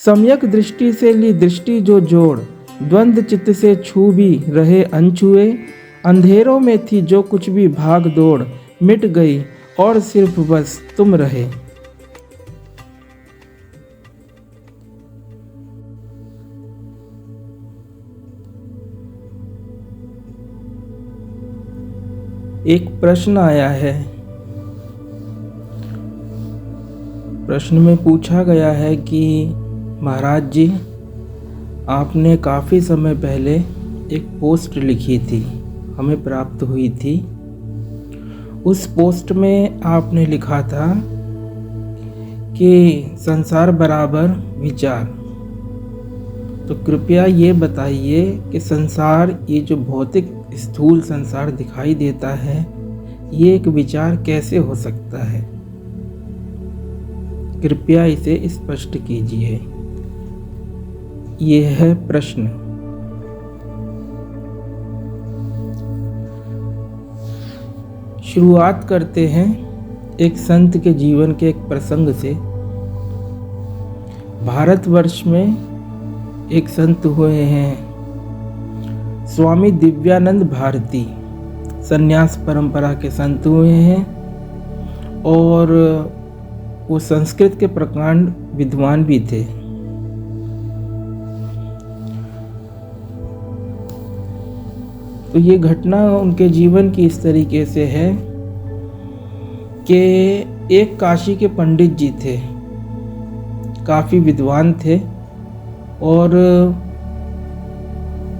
सम्यक दृष्टि से ली दृष्टि जो जोड़, द्वंद्व चित्त से छू भी रहे अनछुए। अंधेरों में थी जो कुछ भी भाग दौड़, मिट गई और सिर्फ बस तुम रहे। एक प्रश्न आया है। प्रश्न में पूछा गया है कि महाराज जी, आपने काफ़ी समय पहले एक पोस्ट लिखी थी, हमें प्राप्त हुई थी। उस पोस्ट में आपने लिखा था कि संसार बराबर विचार। तो कृपया ये बताइए कि संसार, ये जो भौतिक स्थूल संसार दिखाई देता है, ये एक विचार कैसे हो सकता है? कृपया इसे स्पष्ट कीजिए। ये है प्रश्न। शुरुआत करते हैं एक संत के जीवन के एक प्रसंग से। भारतवर्ष में एक संत हुए हैं, स्वामी दिव्यानंद भारती, संन्यास परंपरा के संत हुए हैं और वो संस्कृत के प्रकांड विद्वान भी थे। तो ये घटना उनके जीवन की इस तरीके से है कि एक काशी के पंडित जी थे, काफ़ी विद्वान थे और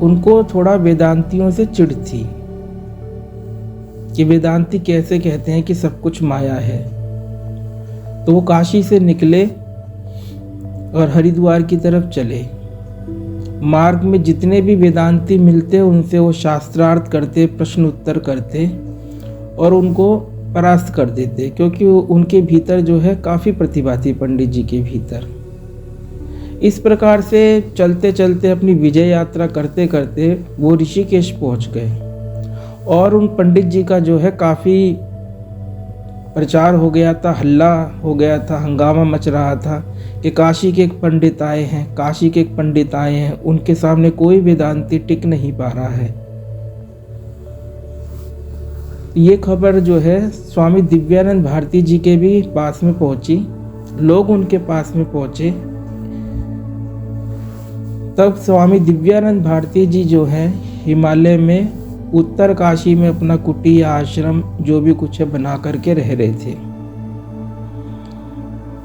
उनको थोड़ा वेदांतियों से चिढ़ थी कि वेदांती कैसे कहते हैं कि सब कुछ माया है। तो वो काशी से निकले और हरिद्वार की तरफ चले। मार्ग में जितने भी वेदांती मिलते उनसे वो शास्त्रार्थ करते, प्रश्न उत्तर करते और उनको परास्त कर देते, क्योंकि उनके भीतर जो है काफ़ी प्रतिभा थी, पंडित जी के भीतर। इस प्रकार से चलते चलते अपनी विजय यात्रा करते करते वो ऋषिकेश पहुंच गए और उन पंडित जी का जो है काफ़ी प्रचार हो गया था, हल्ला हो गया था, हंगामा मच रहा था कि काशी के एक पंडित आए हैं, काशी के एक पंडित आए हैं, उनके सामने कोई वेदांती टिक नहीं पा रहा है। ये खबर जो है स्वामी दिव्यानंद भारती जी के भी पास में पहुंची। लोग उनके पास में पहुंचे। तब स्वामी दिव्यानंद भारती जी जो है हिमालय में उत्तर काशी में अपना कुटीर, आश्रम, जो भी कुछ है बना करके रह रहे थे।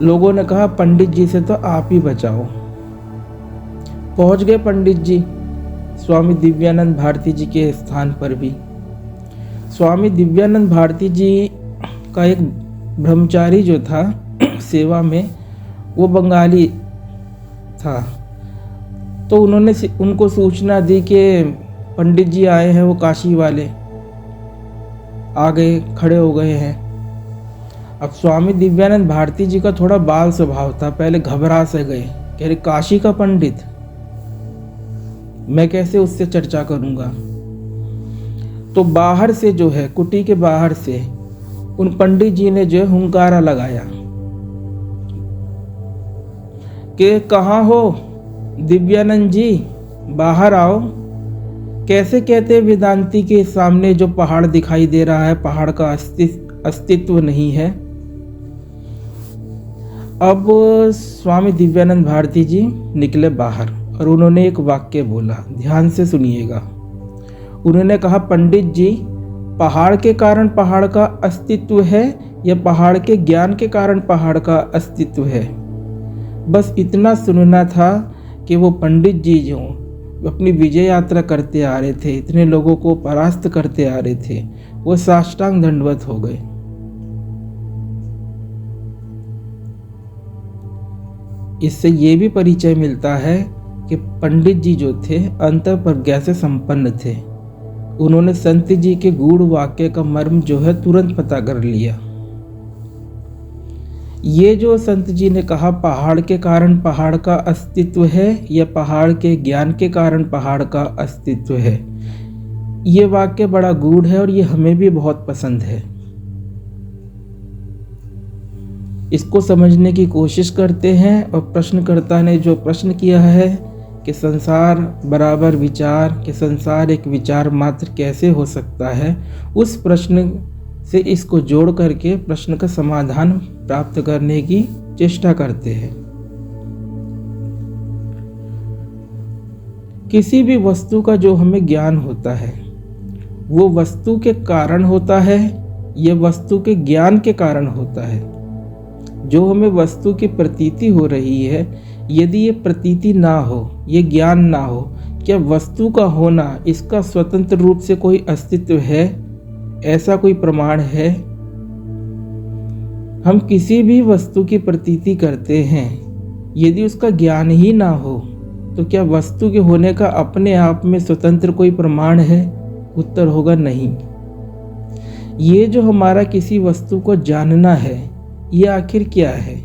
लोगों ने कहा पंडित जी से तो आप ही बचाओ। पहुंच गए पंडित जी स्वामी दिव्यानंद भारती जी के स्थान पर भी। स्वामी दिव्यानंद भारती जी का एक ब्रह्मचारी जो था सेवा में, वो बंगाली था। तो उन्होंने उनको सूचना दी कि पंडित जी आए हैं, वो काशी वाले आ गए, खड़े हो गए हैं। अब स्वामी दिव्यानंद भारती जी का थोड़ा बाल स्वभाव था, पहले घबरा से गए, कह रहे काशी का पंडित, मैं कैसे उससे चर्चा करूंगा। तो बाहर से जो है, कुटी के बाहर से उन पंडित जी ने जो है हुंकारा लगाया कि कहाँ हो दिव्यानंद जी, बाहर आओ। कैसे कहते वेदांती के सामने जो पहाड़ दिखाई दे रहा है, पहाड़ का अस्तित्व नहीं है। अब स्वामी दिव्यानंद भारती जी निकले बाहर और उन्होंने एक वाक्य बोला, ध्यान से सुनिएगा। उन्होंने कहा पंडित जी, पहाड़ के कारण पहाड़ का अस्तित्व है या पहाड़ के ज्ञान के कारण पहाड़ का अस्तित्व है? बस इतना सुनना था कि वो पंडित जी जो अपनी विजय यात्रा करते आ रहे थे, इतने लोगों को परास्त करते आ रहे थे, वो साष्टांग दंडवत हो गए। इससे ये भी परिचय मिलता है कि पंडित जी जो थे अंतःप्रज्ञा से संपन्न थे। उन्होंने संत जी के गूढ़ वाक्य का मर्म जो है तुरंत पता कर लिया। ये जो संत जी ने कहा पहाड़ के कारण पहाड़ का अस्तित्व है या पहाड़ के ज्ञान के कारण पहाड़ का अस्तित्व है, ये वाक्य बड़ा गूढ़ है और ये हमें भी बहुत पसंद है। इसको समझने की कोशिश करते हैं और प्रश्नकर्ता ने जो प्रश्न किया है कि संसार बराबर विचार, कि संसार एक विचार मात्र कैसे हो सकता है, उस प्रश्न से इसको जोड़ करके प्रश्न का समाधान प्राप्त करने की चेष्टा करते हैं। किसी भी वस्तु का जो हमें ज्ञान होता है वो वस्तु के कारण होता है, यह वस्तु के ज्ञान के कारण होता है। जो हमें वस्तु की प्रतीति हो रही है, यदि ये प्रतीति ना हो, ये ज्ञान ना हो, क्या वस्तु का होना, इसका स्वतंत्र रूप से कोई अस्तित्व है? ऐसा कोई प्रमाण है? हम किसी भी वस्तु की प्रतीति करते हैं, यदि उसका ज्ञान ही ना हो तो क्या वस्तु के होने का अपने आप में स्वतंत्र कोई प्रमाण है? उत्तर होगा नहीं। ये जो हमारा किसी वस्तु को जानना है, ये आखिर क्या है?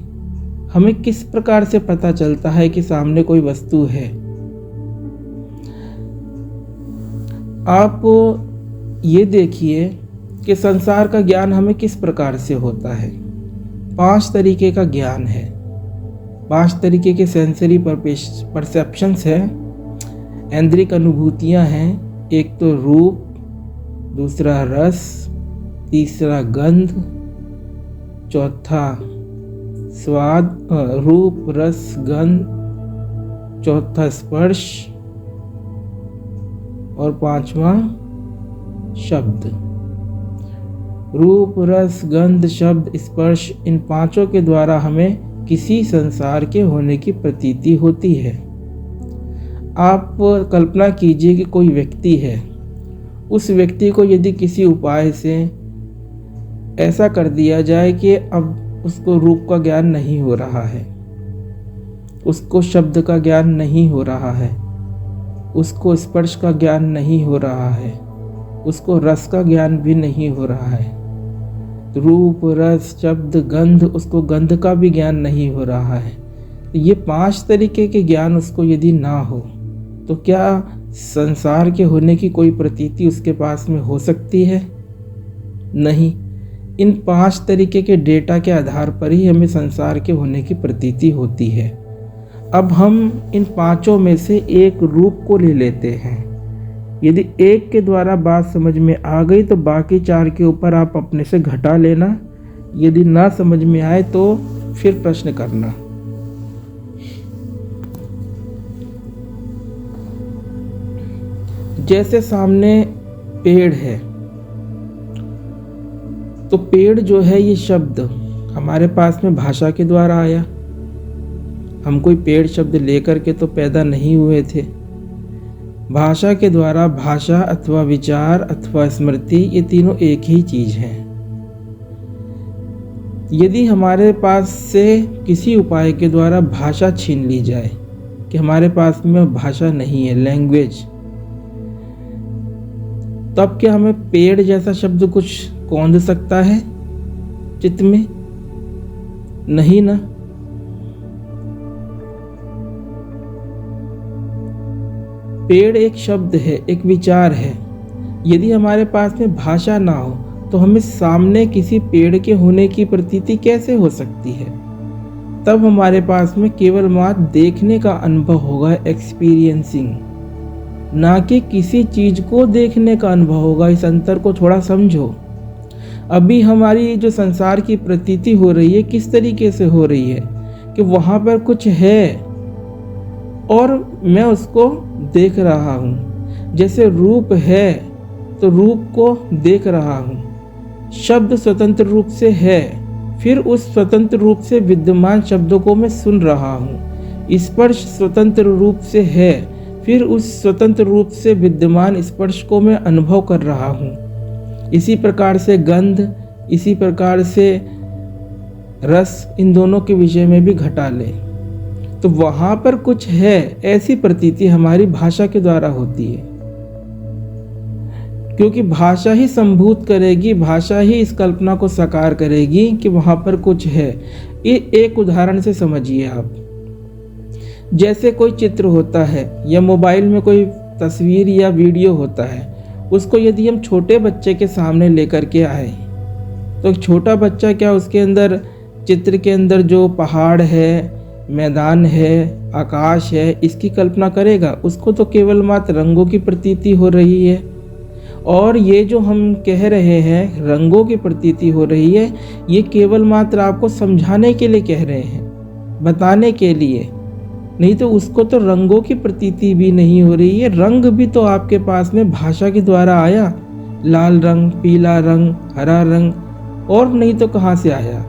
हमें किस प्रकार से पता चलता है कि सामने कोई वस्तु है? आप ये देखिए कि संसार का ज्ञान हमें किस प्रकार से होता है। 5 तरीके का ज्ञान है, 5 तरीके के सेंसरी परसेप्शंस है, इंद्रियक अनुभूतियां हैं। एक तो रूप, दूसरा रस, तीसरा गंध, चौथा स्वाद, रूप रस गंध, चौथा स्पर्श और 5वां शब्द। रूप रस गंध शब्द स्पर्श, इन 5 के द्वारा हमें किसी संसार के होने की प्रतीति होती है। आप कल्पना कीजिए कि कोई व्यक्ति है, उस व्यक्ति को यदि किसी उपाय से ऐसा कर दिया जाए कि अब उसको रूप का ज्ञान नहीं हो रहा है, उसको शब्द का ज्ञान नहीं हो रहा है, उसको स्पर्श का ज्ञान नहीं हो रहा है, उसको रस का ज्ञान भी नहीं हो रहा है, रूप रस शब्द गंध, उसको गंध का भी ज्ञान नहीं हो रहा है। तो ये 5 तरीके के ज्ञान उसको यदि ना हो तो क्या संसार के होने की कोई प्रतीति उसके पास में हो सकती है? नहीं। इन 5 तरीके के डेटा के आधार पर ही हमें संसार के होने की प्रतीति होती है। अब हम इन 5 में से एक रूप को ले लेते हैं। यदि एक के द्वारा बात समझ में आ गई तो बाकी 4 के ऊपर आप अपने से घटा लेना, यदि ना समझ में आए तो फिर प्रश्न करना। जैसे सामने पेड़ है, तो पेड़ जो है ये शब्द हमारे पास में भाषा के द्वारा आया। हम कोई पेड़ शब्द लेकर के तो पैदा नहीं हुए थे। भाषा के द्वारा भाषा अथवा विचार अथवा स्मृति, ये तीनों एक ही चीज है। यदि हमारे पास से किसी उपाय के द्वारा भाषा छीन ली जाए कि हमारे पास में भाषा नहीं है, लैंग्वेज, तब क्या हमें पेड़ जैसा शब्द कुछ कौंध सकता है चित्त में? नहीं ना। पेड़ एक शब्द है, एक विचार है। यदि हमारे पास में भाषा ना हो तो हमें सामने किसी पेड़ के होने की प्रतीति कैसे हो सकती है? तब हमारे पास में केवल मात्र देखने का अनुभव होगा, एक्सपीरियंसिंग, ना कि किसी चीज को देखने का अनुभव होगा। इस अंतर को थोड़ा समझो। अभी हमारी जो संसार की प्रतीति हो रही है, किस तरीके से हो रही है कि वहां पर कुछ है और मैं उसको देख रहा हूँ। जैसे रूप है तो रूप को देख रहा हूँ। शब्द स्वतंत्र रूप से है, फिर उस स्वतंत्र रूप से विद्यमान शब्दों को मैं सुन रहा हूँ। स्पर्श स्वतंत्र रूप से है, फिर उस स्वतंत्र रूप से विद्यमान स्पर्श को मैं अनुभव कर रहा हूँ। इसी प्रकार से गंध, इसी प्रकार से रस, इन दोनों के विषय में भी घटा ले तो वहां पर कुछ है, ऐसी प्रतीति हमारी भाषा के द्वारा होती है। क्योंकि भाषा ही संभूत करेगी, भाषा ही इस कल्पना को साकार करेगी कि वहां पर कुछ है। ये एक उदाहरण से समझिए आप। जैसे कोई चित्र होता है या मोबाइल में कोई तस्वीर या वीडियो होता है, उसको यदि हम छोटे बच्चे के सामने लेकर के आए तो छोटा बच्चा क्या उसके अंदर चित्र के अंदर जो पहाड़ है, मैदान है, आकाश है, इसकी कल्पना करेगा? उसको तो केवल मात्र रंगों की प्रतीति हो रही है। और ये जो हम कह रहे हैं रंगों की प्रतीति हो रही है, ये केवल मात्र आपको समझाने के लिए कह रहे हैं, बताने के लिए, नहीं तो उसको तो रंगों की प्रतीति भी नहीं हो रही है। रंग भी तो आपके पास में भाषा के द्वारा आया, लाल रंग, पीला रंग, हरा रंग, और नहीं तो कहाँ से आया।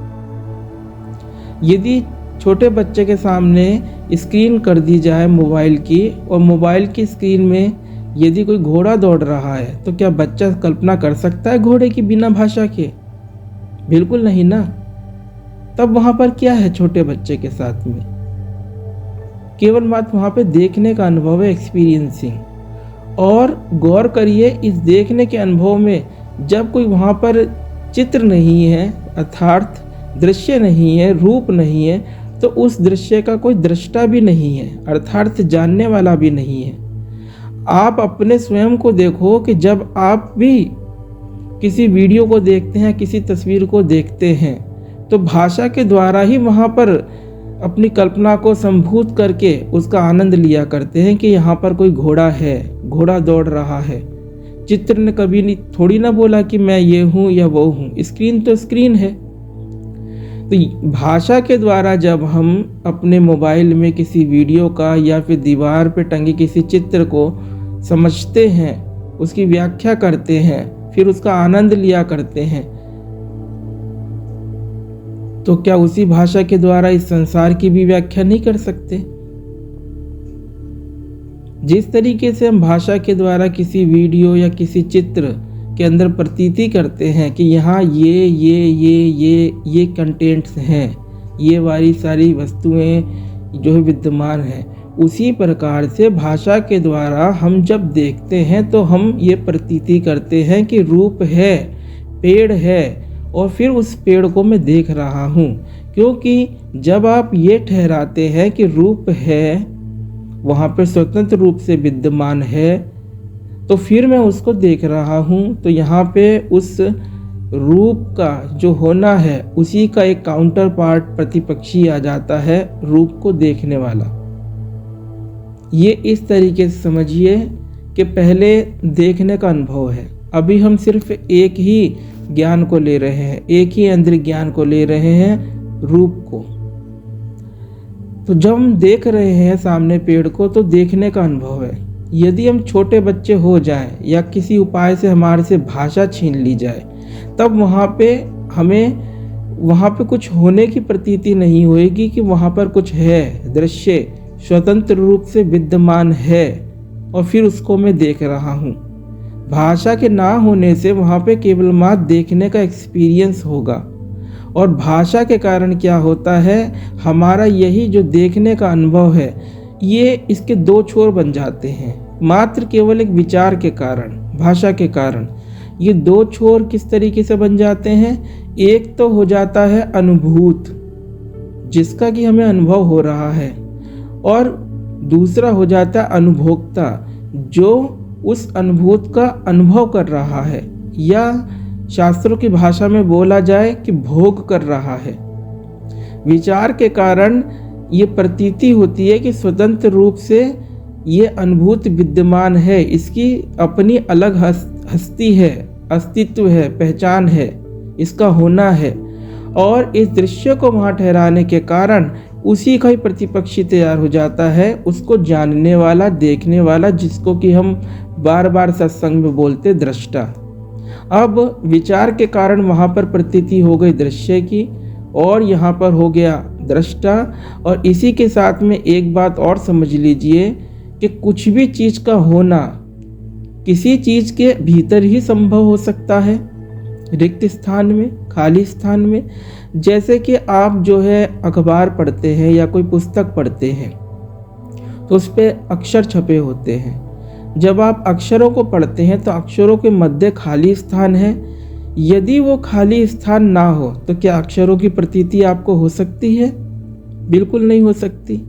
यदि छोटे बच्चे के सामने स्क्रीन कर दी जाए मोबाइल की, और मोबाइल की स्क्रीन में यदि कोई घोड़ा दौड़ रहा है, तो क्या बच्चा कल्पना कर सकता है घोड़े की बिना भाषा के? बिल्कुल नहीं ना। तब वहाँ पर क्या है छोटे बच्चे के साथ में? केवल मात्र वहाँ पे देखने का अनुभव है, एक्सपीरियंसिंग। और गौर करिए इस देखने के अनुभव में, जब कोई वहाँ पर चित्र नहीं है, अर्थात दृश्य नहीं है, रूप नहीं है, तो उस दृश्य का कोई दृष्टा भी नहीं है, अर्थात जानने वाला भी नहीं है। आप अपने स्वयं को देखो कि जब आप भी किसी वीडियो को देखते हैं, किसी तस्वीर को देखते हैं, तो भाषा के द्वारा ही वहाँ पर अपनी कल्पना को संभूत करके उसका आनंद लिया करते हैं कि यहाँ पर कोई घोड़ा है, घोड़ा दौड़ रहा है। चित्र ने कभी नहीं थोड़ी ना बोला कि मैं ये हूँ या वो हूँ, स्क्रीन तो स्क्रीन है। तो भाषा के द्वारा जब हम अपने मोबाइल में किसी वीडियो का या फिर दीवार पे टंगे किसी चित्र को समझते हैं, उसकी व्याख्या करते हैं, फिर उसका आनंद लिया करते हैं, तो क्या उसी भाषा के द्वारा इस संसार की भी व्याख्या नहीं कर सकते? जिस तरीके से हम भाषा के द्वारा किसी वीडियो या किसी चित्र के अंदर प्रतीति करते हैं कि यहाँ ये कंटेंट्स हैं, ये वाली सारी वस्तुएं जो है विद्यमान हैं, उसी प्रकार से भाषा के द्वारा हम जब देखते हैं तो हम ये प्रतीति करते हैं कि रूप है, पेड़ है, और फिर उस पेड़ को मैं देख रहा हूँ। क्योंकि जब आप ये ठहराते हैं कि रूप है, वहाँ पर स्वतंत्र रूप से विद्यमान है, तो फिर मैं उसको देख रहा हूँ, तो यहाँ पे उस रूप का जो होना है उसी का एक काउंटर पार्ट प्रतिपक्षी आ जाता है, रूप को देखने वाला। ये इस तरीके से समझिए कि पहले देखने का अनुभव है, अभी हम सिर्फ एक ही ज्ञान को ले रहे हैं, एक ही इंद्रिय ज्ञान को ले रहे हैं, रूप को। तो जब हम देख रहे हैं सामने पेड़ को, तो देखने का अनुभव है। यदि हम छोटे बच्चे हो जाएं या किसी उपाय से हमारे से भाषा छीन ली जाए, तब वहाँ पे हमें वहाँ पे कुछ होने की प्रतीति नहीं होएगी कि वहाँ पर कुछ है, दृश्य स्वतंत्र रूप से विद्यमान है और फिर उसको मैं देख रहा हूँ। भाषा के ना होने से वहाँ पे केवल मात्र देखने का एक्सपीरियंस होगा। और भाषा के कारण क्या होता है, हमारा यही जो देखने का अनुभव है, ये इसके दो छोर बन जाते हैं। मात्र केवल एक विचार के कारण, भाषा के कारण ये दो छोर किस तरीके से बन जाते हैं। एक तो हो जाता है अनुभूत, जिसका कि हमें अनुभव हो रहा है, और दूसरा हो जाता है अनुभोक्ता, जो उस अनुभूत का अनुभव कर रहा है, या शास्त्रों की भाषा में बोला जाए कि भोग कर रहा है। विचार के कारण ये प्रतीति होती है कि स्वतंत्र रूप से ये अनुभूत विद्यमान है, इसकी अपनी अलग हस्ती है, अस्तित्व है, पहचान है, इसका होना है। और इस दृश्य को वहाँ ठहराने के कारण उसी का ही प्रतिपक्षी तैयार हो जाता है, उसको जानने वाला, देखने वाला, जिसको कि हम बार बार सत्संग में बोलते दृष्टा। अब विचार के कारण वहाँ पर प्रतीति हो गई दृश्य की, और यहाँ पर हो गया दृष्टा। और इसी के साथ में एक बात और समझ लीजिए कि कुछ भी चीज़ का होना किसी चीज़ के भीतर ही संभव हो सकता है, रिक्त स्थान में, खाली स्थान में। जैसे कि आप जो है अखबार पढ़ते हैं या कोई पुस्तक पढ़ते हैं, तो उस पर अक्षर छपे होते हैं। जब आप अक्षरों को पढ़ते हैं तो अक्षरों के मध्य खाली स्थान है। यदि वो खाली स्थान ना हो तो क्या अक्षरों की प्रतीति आपको हो सकती है? बिल्कुल नहीं हो सकती।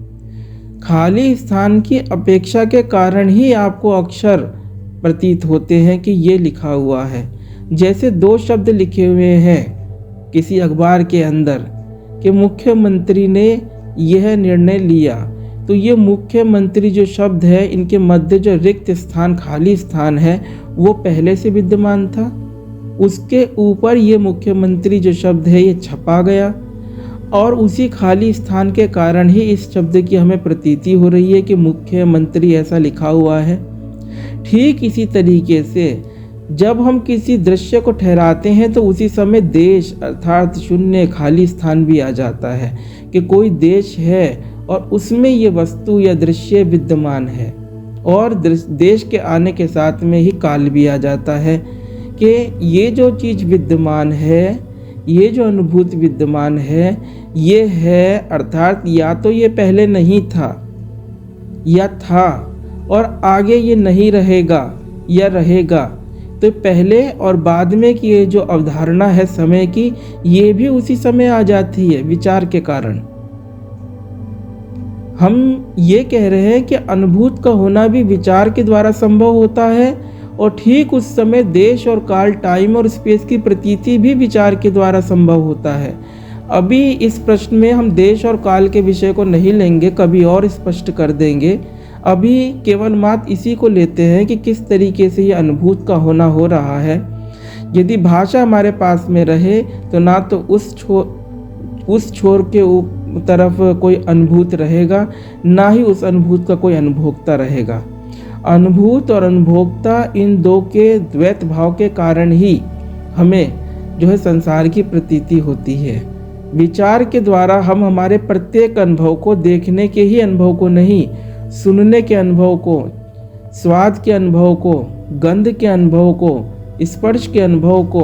खाली स्थान की अपेक्षा के कारण ही आपको अक्षर प्रतीत होते हैं कि ये लिखा हुआ है। जैसे दो शब्द लिखे हुए हैं किसी अखबार के अंदर, कि मुख्यमंत्री ने यह निर्णय लिया। तो ये मुख्यमंत्री जो शब्द है, इनके मध्य जो रिक्त स्थान, खाली स्थान है, वो पहले से विद्यमान था। उसके ऊपर ये मुख्यमंत्री जो शब्द है ये छपा गया, और उसी खाली स्थान के कारण ही इस शब्द की हमें प्रतीति हो रही है कि मुख्यमंत्री ऐसा लिखा हुआ है। ठीक इसी तरीके से जब हम किसी दृश्य को ठहराते हैं तो उसी समय देश अर्थात शून्य खाली स्थान भी आ जाता है कि कोई देश है और उसमें ये वस्तु या दृश्य विद्यमान है। और देश के आने के साथ में ही काल भी आ जाता है कि ये जो चीज़ विद्यमान है, ये जो अनुभूत विद्यमान है, ये है, अर्थात या तो ये पहले नहीं था या था और आगे ये नहीं रहेगा या रहेगा। तो पहले और बाद में की ये जो अवधारणा है समय की, ये भी उसी समय आ जाती है विचार के कारण। हम ये कह रहे हैं कि अनुभूत का होना भी विचार के द्वारा संभव होता है, और ठीक उस समय देश और काल, टाइम और स्पेस की प्रतीति भी विचार के द्वारा संभव होता है। अभी इस प्रश्न में हम देश और काल के विषय को नहीं लेंगे, कभी और स्पष्ट कर देंगे। अभी केवल मात्र इसी को लेते हैं कि किस तरीके से ये अनुभूत का होना हो रहा है। यदि भाषा हमारे पास में रहे तो ना तो उस छोर के तरफ कोई अनुभूत रहेगा, ना ही उस अनुभूत का कोई अनुभोक्ता रहेगा। अनुभूत और अनुभोक्ता, इन दो के द्वैत भाव के कारण ही हमें जो है संसार की प्रतीति होती है। विचार के द्वारा हम हमारे प्रत्येक अनुभव को, देखने के ही अनुभव को नहीं, सुनने के अनुभव को, स्वाद के अनुभव को, गंध के अनुभव को, स्पर्श के अनुभव को,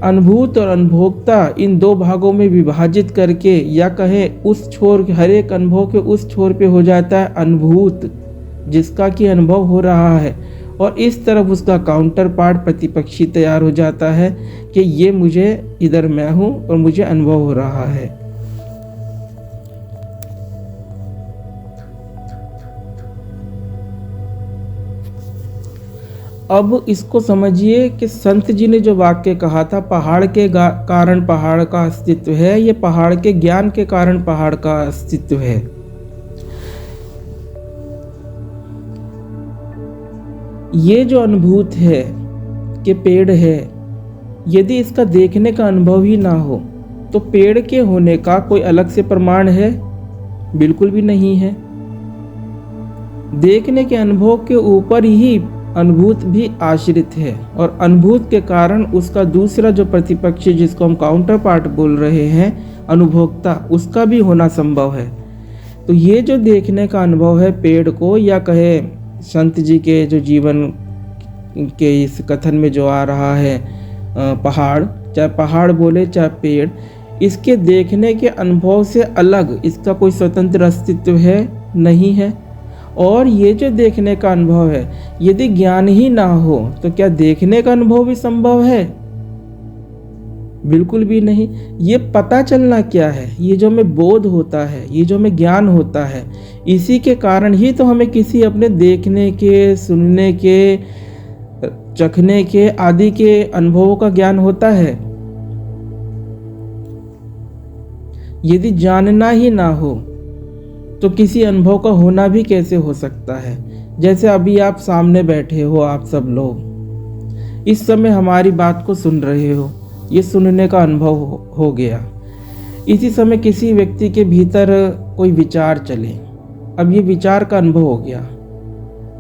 अनुभूत और अनुभोक्ता इन दो भागों में विभाजित करके, या कहें उस छोर, हर एक अनुभव के उस छोर पे हो जाता है अनुभूत, जिसका कि अनुभव हो रहा है, और इस तरफ उसका काउंटर पार्ट, प्रतिपक्षी तैयार हो जाता है कि ये मुझे, इधर मैं हूँ और मुझे अनुभव हो रहा है। अब इसको समझिए कि संत जी ने जो वाक्य कहा था, पहाड़ के कारण पहाड़ का अस्तित्व है, ये पहाड़ के ज्ञान के कारण पहाड़ का अस्तित्व है। ये जो अनुभूत है कि पेड़ है, यदि इसका देखने का अनुभव ही ना हो तो पेड़ के होने का कोई अलग से प्रमाण है? बिल्कुल भी नहीं है। देखने के अनुभव के ऊपर ही अनुभूत भी आश्रित है, और अनुभूत के कारण उसका दूसरा जो प्रतिपक्षी, जिसको हम काउंटर पार्ट बोल रहे हैं, अनुभोक्ता, उसका भी होना संभव है। तो ये जो देखने का अनुभव है पेड़ को, या कहे संत जी के जो जीवन के इस कथन में जो आ रहा है, पहाड़, चाहे पहाड़ बोले चाहे पेड़, इसके देखने के अनुभव से अलग इसका कोई स्वतंत्र अस्तित्व है? नहीं है। और ये जो देखने का अनुभव है, यदि ज्ञान ही ना हो तो क्या देखने का अनुभव भी संभव है? बिल्कुल भी नहीं। ये पता चलना क्या है, ये जो हमें बोध होता है, ये जो हमें ज्ञान होता है, इसी के कारण ही तो हमें किसी अपने देखने के, सुनने के, चखने के आदि के अनुभवों का ज्ञान होता है। यदि जानना ही ना हो तो किसी अनुभव का होना भी कैसे हो सकता है? जैसे अभी आप सामने बैठे हो, आप सब लोग इस समय हमारी बात को सुन रहे हो, ये सुनने का अनुभव हो गया। इसी समय किसी व्यक्ति के भीतर कोई विचार चले, अब ये विचार का अनुभव हो गया।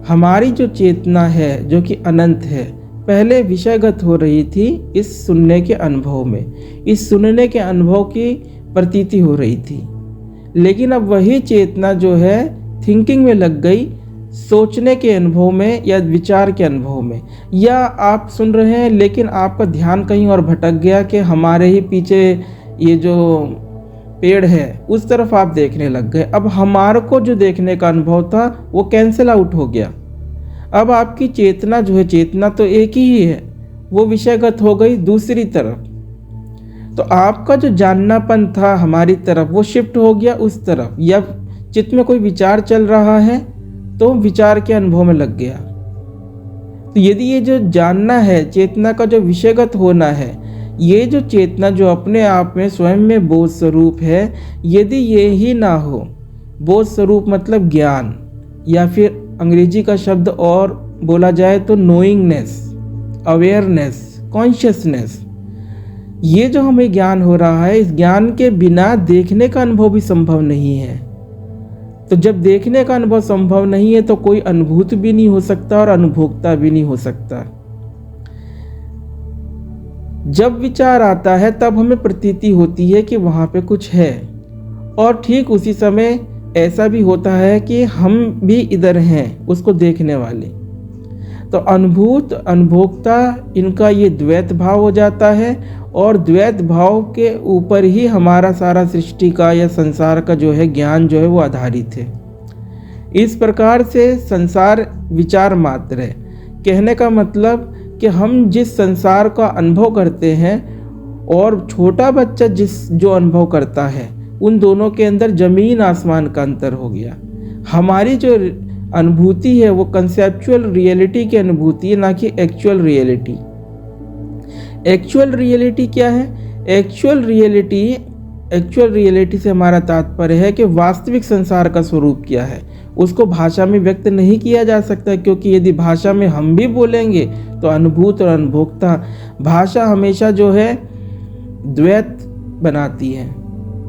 हमारी जो चेतना है, जो कि अनंत है, पहले विषयगत हो रही थी इस सुनने के अनुभव में, इस सुनने के अनुभव की प्रतीति हो रही थी। लेकिन अब वही चेतना जो है थिंकिंग में लग गई, सोचने के अनुभव में या विचार के अनुभव में। या आप सुन रहे हैं लेकिन आपका ध्यान कहीं और भटक गया कि हमारे ही पीछे ये जो पेड़ है उस तरफ आप देखने लग गए। अब हमारे को जो देखने का अनुभव था वो कैंसिल आउट हो गया। अब आपकी चेतना जो है, चेतना तो एक ही है, वो विषयगत हो गई दूसरी तरफ। तो आपका जो जाननापन था हमारी तरफ, वो शिफ्ट हो गया उस तरफ। या चित्त में कोई विचार चल रहा है तो विचार के अनुभव में लग गया। तो यदि ये जो जानना है, चेतना का जो विषयगत होना है, ये जो चेतना जो अपने आप में स्वयं में बोध स्वरूप है, यदि ये ही ना हो, बोध स्वरूप मतलब ज्ञान, या फिर अंग्रेजी का शब्द और बोला जाए तो नोइंगनेस, अवेयरनेस, कॉन्शियसनेस, ये जो हमें ज्ञान हो रहा है, इस ज्ञान के बिना देखने का अनुभव भी संभव नहीं है। तो जब देखने का अनुभव संभव नहीं है तो कोई अनुभूत भी नहीं हो सकता और अनुभोक्ता भी नहीं हो सकता। जब विचार आता है तब हमें प्रतीति होती है कि वहाँ पे कुछ है, और ठीक उसी समय ऐसा भी होता है कि हम भी इधर हैं, उसको देखने वाले। तो अनुभूत अनुभोक्ता, इनका ये द्वैत भाव हो जाता है, और द्वैत भाव के ऊपर ही हमारा सारा सृष्टि का या संसार का जो है ज्ञान जो है वो आधारित है। इस प्रकार से संसार विचार मात्र है। कहने का मतलब कि हम जिस संसार का अनुभव करते हैं और छोटा बच्चा जो अनुभव करता है, उन दोनों के अंदर जमीन आसमान का अंतर हो गया। हमारी जो अनुभूति है वो कंसेप्चुअल रियलिटी की अनुभूति है, ना कि एक्चुअल रियलिटी। एक्चुअल रियलिटी क्या है? एक्चुअल रियलिटी से हमारा तात्पर्य है कि वास्तविक संसार का स्वरूप क्या है, उसको भाषा में व्यक्त नहीं किया जा सकता, क्योंकि यदि भाषा में हम भी बोलेंगे तो अनुभूत और अनुभोक्ता, भाषा हमेशा जो है द्वैत बनाती है,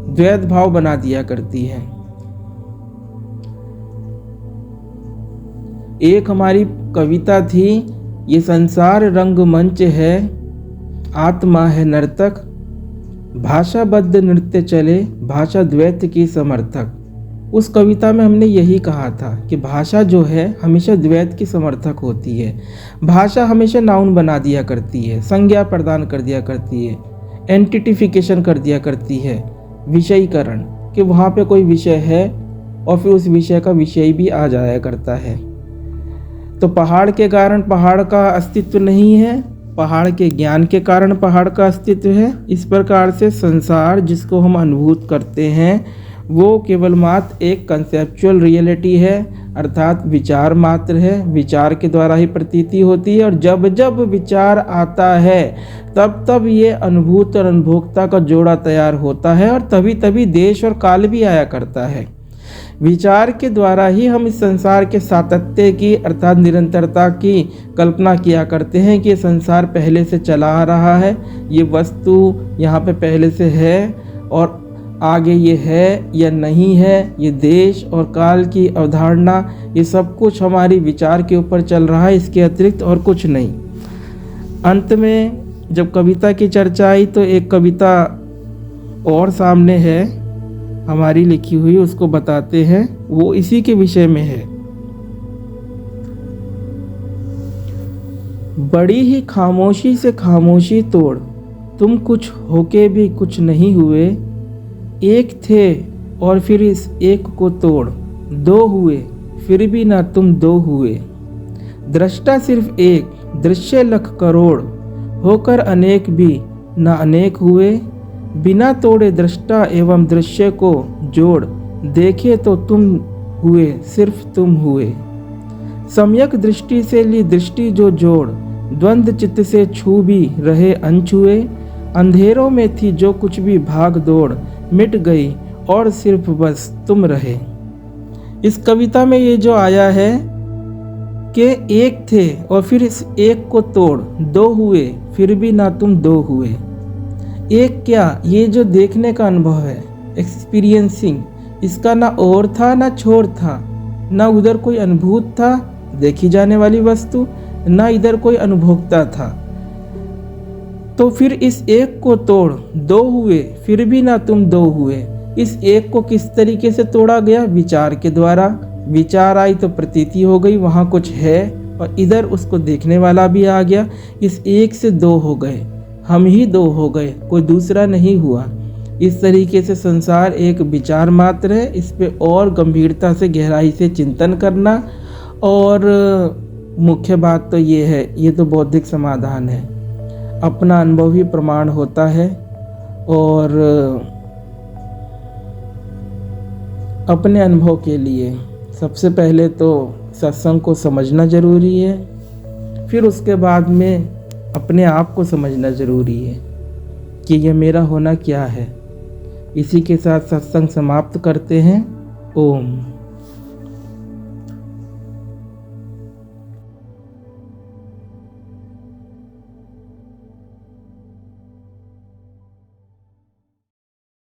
द्वैत भाव बना दिया करती है। एक हमारी कविता थी, ये संसार रंगमंच है, आत्मा है नर्तक, भाषाबद्ध नृत्य चले, भाषा द्वैत की समर्थक। उस कविता में हमने यही कहा था कि भाषा जो है हमेशा द्वैत की समर्थक होती है। भाषा हमेशा नाउन बना दिया करती है, संज्ञा प्रदान कर दिया करती है, एंटिटिफिकेशन कर दिया करती है, विषयीकरण, कि वहाँ पे कोई विषय है और फिर उस विषय का विषय भी आ जाया करता है। तो पहाड़ के कारण पहाड़ का अस्तित्व नहीं है, पहाड़ के ज्ञान के कारण पहाड़ का अस्तित्व है। इस प्रकार से संसार जिसको हम अनुभूत करते हैं वो केवल मात्र एक कंसेप्चुअल रियलिटी है, अर्थात विचार मात्र है। विचार के द्वारा ही प्रतीति होती है, और जब जब विचार आता है तब तब ये अनुभूत और अनुभोक्ता का जोड़ा तैयार होता है, और तभी तभी देश और काल भी आया करता है। विचार के द्वारा ही हम इस संसार के सातत्य की अर्थात निरंतरता की कल्पना किया करते हैं कि ये संसार पहले से चला आ रहा है, ये वस्तु यहाँ पे पहले से है और आगे ये है या नहीं है, ये देश और काल की अवधारणा, ये सब कुछ हमारी विचार के ऊपर चल रहा है, इसके अतिरिक्त और कुछ नहीं। अंत में जब कविता की चर्चा आई तो एक कविता और सामने है हमारी लिखी हुई, उसको बताते हैं, वो इसी के विषय में है। बड़ी ही खामोशी से खामोशी तोड़, तुम कुछ होके भी कुछ नहीं हुए, एक थे और फिर इस एक को तोड़, दो हुए फिर भी ना तुम दो हुए। दृष्टा सिर्फ एक, दृश्य लख करोड़, होकर अनेक भी ना अनेक हुए। बिना तोड़े दृष्टा एवं दृश्य को जोड़, देखे तो तुम हुए सिर्फ तुम हुए। सम्यक दृष्टि से ली दृष्टि जो जोड़, द्वंद्व चित्त से छू भी रहे अनछुए। अंधेरों में थी जो कुछ भी भाग दौड़, मिट गई और सिर्फ बस तुम रहे। इस कविता में ये जो आया है कि एक थे और फिर इस एक को तोड़, दो हुए फिर भी ना तुम दो हुए। एक क्या, ये जो देखने का अनुभव है, एक्सपीरियंसिंग, इसका ना और था ना छोर था, ना उधर कोई अनुभूत था देखी जाने वाली वस्तु, ना इधर कोई अनुभोक्ता था। तो फिर इस एक को तोड़, दो हुए फिर भी ना तुम दो हुए। इस एक को किस तरीके से तोड़ा गया? विचार के द्वारा। विचार आई तो प्रतीति हो गई, वहाँ कुछ है, और इधर उसको देखने वाला भी आ गया। इस एक से दो हो गए, हम ही दो हो गए, कोई दूसरा नहीं हुआ। इस तरीके से संसार एक विचार मात्र है। इस पे और गंभीरता से गहराई से चिंतन करना, और मुख्य बात तो ये है, ये तो बौद्धिक समाधान है, अपना अनुभव ही प्रमाण होता है। और अपने अनुभव के लिए सबसे पहले तो सत्संग को समझना जरूरी है, फिर उसके बाद में अपने आप को समझना जरूरी है। कि यह मेरा होना क्या है। इसी के साथ सत्संग समाप्त करते हैं। ओम।